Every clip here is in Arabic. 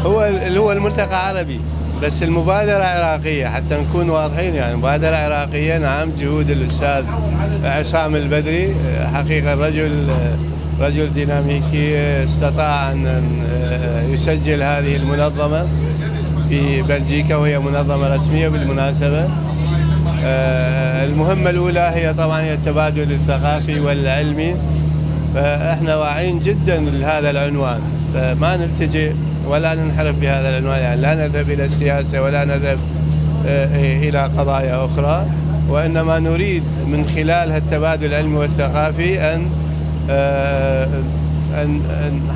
هو الملتقى عربي، بس المبادرة عراقية حتى نكون واضحين. يعني مبادرة عراقية، نعم، جهود الأستاذ عصام البدري. حقيقة رجل ديناميكي، استطاع أن يسجل هذه المنظمة في بلجيكا، وهي منظمة رسمية بالمناسبة. المهمة الأولى هي طبعا التبادل الثقافي والعلمي، فإحنا واعين جدا لهذا العنوان، فما نلتجئ ولا ننحرف بهذا العنوان. يعني لا نذهب إلى السياسة ولا نذهب إلى قضايا أخرى، وإنما نريد من خلال التبادل العلمي والثقافي أن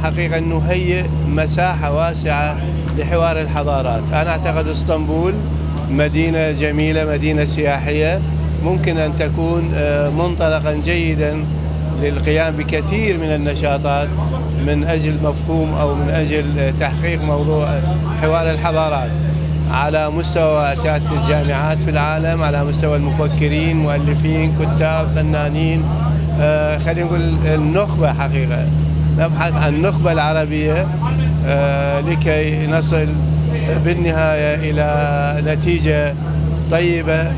حقيقة نهيئ مساحة واسعة لحوار الحضارات. أنا أعتقد اسطنبول مدينة جميلة، مدينة سياحية، ممكن أن تكون منطلقا جيدا للقيام بكثير من النشاطات من أجل مفهوم أو من أجل تحقيق موضوع حوار الحضارات على مستوى أساتذة الجامعات في العالم، على مستوى المفكرين، مؤلفين، كتاب، فنانين. خلينا نقول النخبة. حقيقة نبحث عن النخبة العربية لكي نصل بالنهاية إلى نتيجة طيبة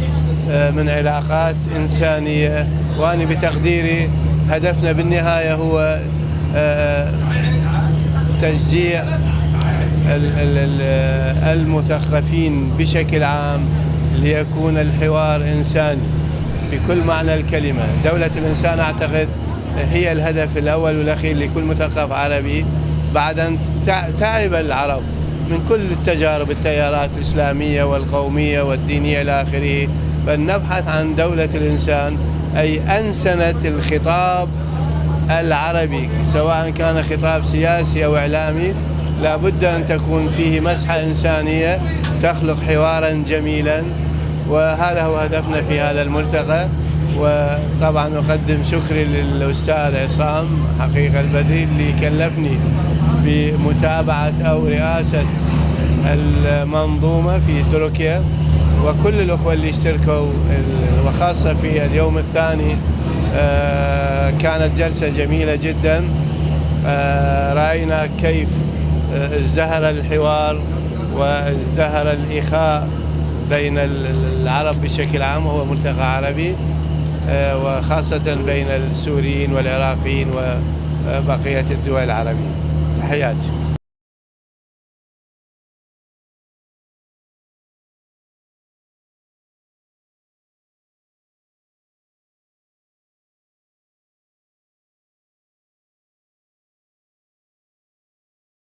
من علاقات إنسانية. وأنا بتقديري هدفنا بالنهاية هو تشجيع المثقفين بشكل عام ليكون الحوار إنساني بكل معنى الكلمة. دولة الإنسان أعتقد هي الهدف الأول والأخير لكل مثقف عربي، بعد أن تعب العرب من كل التجارب، التيارات الإسلامية والقومية والدينية إلى آخره، بل نبحث عن دولة الإنسان، أي أنسنة الخطاب العربي، سواء كان خطاب سياسي أو إعلامي، لابد أن تكون فيه مسحة إنسانية تخلق حوارا جميلا. وهذا هو هدفنا في هذا الملتقى. وطبعا أقدم شكري للأستاذ عصام حقيقة البدري اللي كلفني بمتابعة أو رئاسة المنظومة في تركيا، وكل الأخوة اللي اشتركوا، وخاصة في اليوم الثاني. كانت جلسة جميلة جدا. رأينا كيف ازدهر الحوار وازدهر الإخاء بين العرب بشكل عام، وهو ملتقى عربي، وخاصة بين السوريين والعراقيين وبقية الدول العربية. تحياتي.